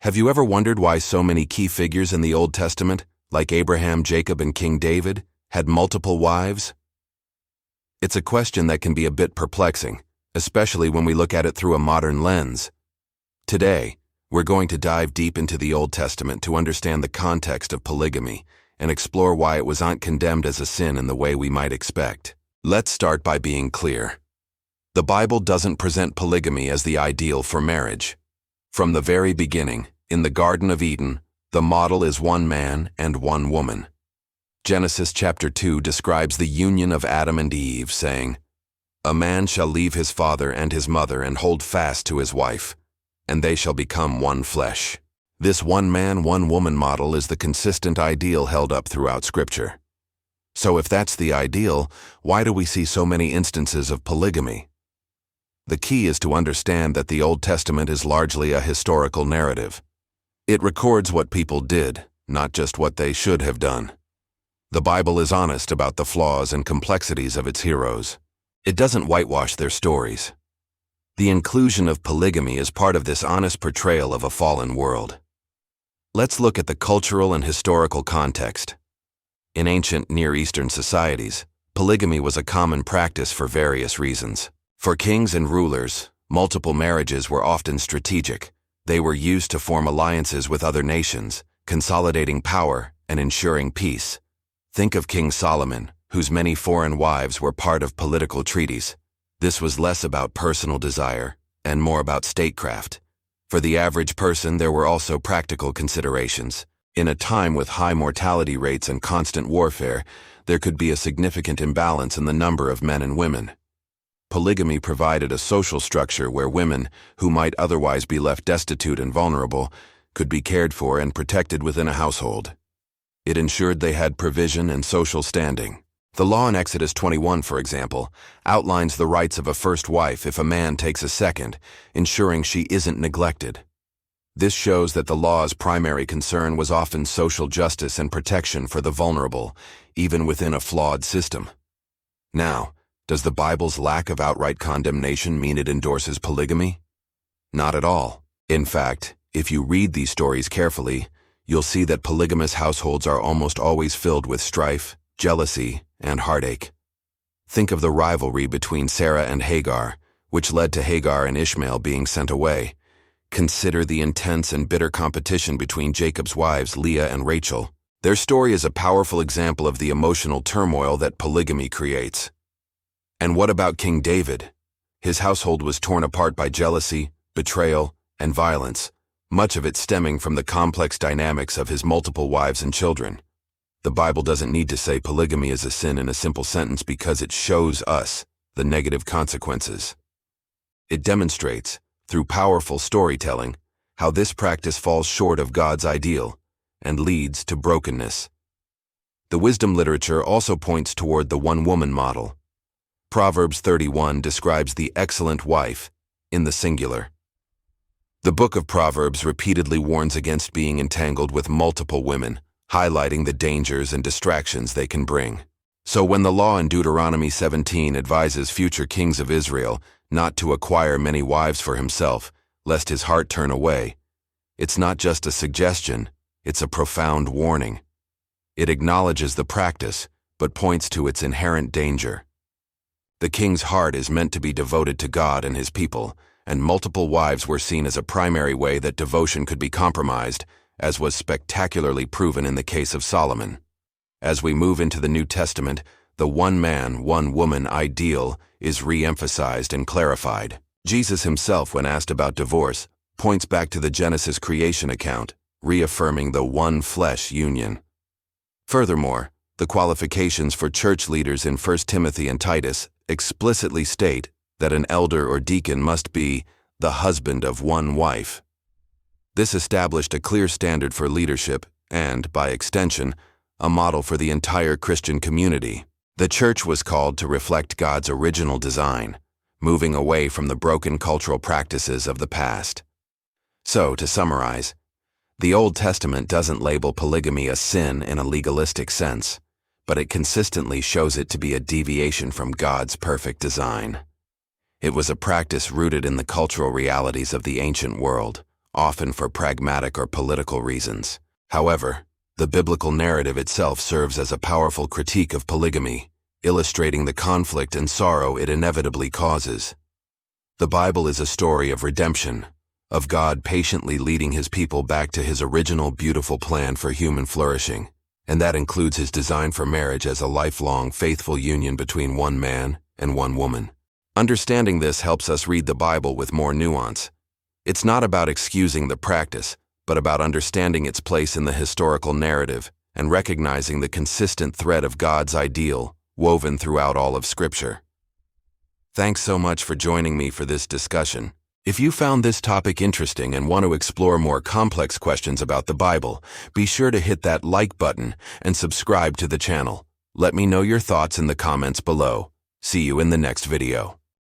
Have you ever wondered why so many key figures in the Old Testament, like Abraham, Jacob, and King David, had multiple wives? It's a question that can be a bit perplexing, especially when we look at it through a modern lens. Today, we're going to dive deep into the Old Testament to understand the context of polygamy and explore why it was not condemned as a sin in the way we might expect. Let's start by being clear. The Bible doesn't present polygamy as the ideal for marriage. From the very beginning, in the Garden of Eden, the model is one man and one woman. Genesis chapter 2 describes the union of Adam and Eve, saying, "A man shall leave his father and his mother and hold fast to his wife, and they shall become one flesh." This one man, one woman model is the consistent ideal held up throughout Scripture. So if that's the ideal, why do we see so many instances of polygamy? The key is to understand that the Old Testament is largely a historical narrative. It records what people did, not just what they should have done. The Bible is honest about the flaws and complexities of its heroes. It doesn't whitewash their stories. The inclusion of polygamy is part of this honest portrayal of a fallen world. Let's look at the cultural and historical context. In ancient Near Eastern societies, polygamy was a common practice for various reasons. For kings and rulers, multiple marriages were often strategic. They were used to form alliances with other nations, consolidating power and ensuring peace. Think of King Solomon, whose many foreign wives were part of political treaties. This was less about personal desire and more about statecraft. For the average person, there were also practical considerations. In a time with high mortality rates and constant warfare, there could be a significant imbalance in the number of men and women. Polygamy provided a social structure where women, who might otherwise be left destitute and vulnerable, could be cared for and protected within a household. It ensured they had provision and social standing. The law in Exodus 21, for example, outlines the rights of a first wife if a man takes a second, ensuring she isn't neglected. This shows that the law's primary concern was often social justice and protection for the vulnerable, even within a flawed system. Now, does the Bible's lack of outright condemnation mean it endorses polygamy? Not at all. In fact, if you read these stories carefully, you'll see that polygamous households are almost always filled with strife, jealousy, and heartache. Think of the rivalry between Sarah and Hagar, which led to Hagar and Ishmael being sent away. Consider the intense and bitter competition between Jacob's wives, Leah and Rachel. Their story is a powerful example of the emotional turmoil that polygamy creates. And what about King David? His household was torn apart by jealousy, betrayal, and violence, much of it stemming from the complex dynamics of his multiple wives and children. The Bible doesn't need to say polygamy is a sin in a simple sentence because it shows us the negative consequences. It demonstrates, through powerful storytelling, how this practice falls short of God's ideal and leads to brokenness. The wisdom literature also points toward the one-woman model. Proverbs 31 describes the excellent wife in the singular. The book of Proverbs repeatedly warns against being entangled with multiple women, highlighting the dangers and distractions they can bring. So when the law in Deuteronomy 17 advises future kings of Israel not to acquire many wives for himself, lest his heart turn away, it's not just a suggestion, it's a profound warning. It acknowledges the practice, but points to its inherent danger. The king's heart is meant to be devoted to God and his people, and multiple wives were seen as a primary way that devotion could be compromised, as was spectacularly proven in the case of Solomon. As we move into the New Testament, the one-man, one-woman ideal is re-emphasized and clarified. Jesus himself, when asked about divorce, points back to the Genesis creation account, reaffirming the one-flesh union. Furthermore, the qualifications for church leaders in 1 Timothy and Titus explicitly state that an elder or deacon must be the husband of one wife. This established a clear standard for leadership and, by extension, a model for the entire Christian community. The church was called to reflect God's original design, moving away from the broken cultural practices of the past. So, to summarize, the Old Testament doesn't label polygamy a sin in a legalistic sense, but it consistently shows it to be a deviation from God's perfect design. It was a practice rooted in the cultural realities of the ancient world, often for pragmatic or political reasons. However, the biblical narrative itself serves as a powerful critique of polygamy, illustrating the conflict and sorrow it inevitably causes. The Bible is a story of redemption, of God patiently leading his people back to his original beautiful plan for human flourishing, and that includes his design for marriage as a lifelong, faithful union between one man and one woman. Understanding this helps us read the Bible with more nuance. It's not about excusing the practice, but about understanding its place in the historical narrative and recognizing the consistent thread of God's ideal woven throughout all of Scripture. Thanks so much for joining me for this discussion. If you found this topic interesting and want to explore more complex questions about the Bible, be sure to hit that like button and subscribe to the channel. Let me know your thoughts in the comments below. See you in the next video.